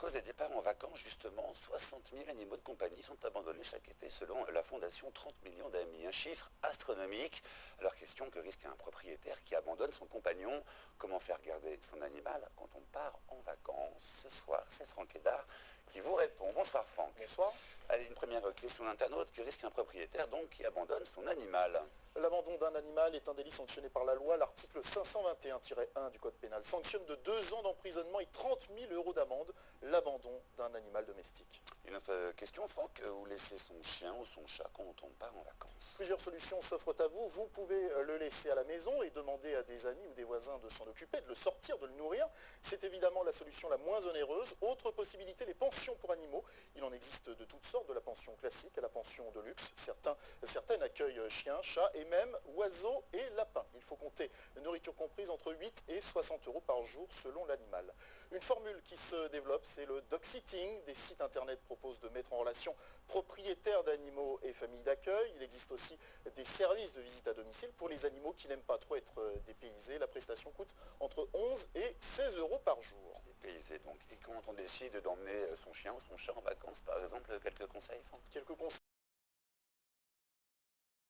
cause des départs en vacances, justement, 60 000 animaux de compagnie sont abandonnés chaque été selon la fondation 30 millions d'amis. Un chiffre astronomique. Alors question, que risque un propriétaire qui abandonne son compagnon? Comment faire garder son animal quand on part en vacances? Ce soir, c'est Franck Hédard qui vous répond. Bonsoir Franck. Bonsoir. Allez, une première question d'internaute. Que risque un propriétaire donc qui abandonne son animal? L'abandon d'un animal est un délit sanctionné par la loi. L'article 521-1 du Code pénal sanctionne de 2 ans d'emprisonnement et 30 000 € d'amende l'abandon d'un animal domestique. Une autre question, Franck. Où laisser son chien ou son chat quand on part en vacances? Plusieurs solutions s'offrent à vous. Vous pouvez le laisser à la maison et demander à des amis ou des voisins de s'en occuper, de le sortir, de le nourrir. C'est évidemment la solution la moins onéreuse. Autre possibilité, les pensions pour animaux. Il en existe de toutes sortes, de la pension classique à la pension de luxe. Certaines accueillent chiens, chats et même oiseaux et lapins. Il faut compter nourriture comprise entre 8 et 60 € par jour selon l'animal. Une formule qui se développe, c'est le dog-sitting. Des sites internet proposent de mettre en relation propriétaires d'animaux et familles d'accueil. Il existe aussi des services de visite à domicile pour les animaux qui n'aiment pas trop être dépaysés. La prestation coûte entre 11 et 16 € par jour. Dépaysé donc. Et quand on décide d'emmener son chien ou son chat en vacances, par exemple, quelques conseils, Franck? Quelques conseils.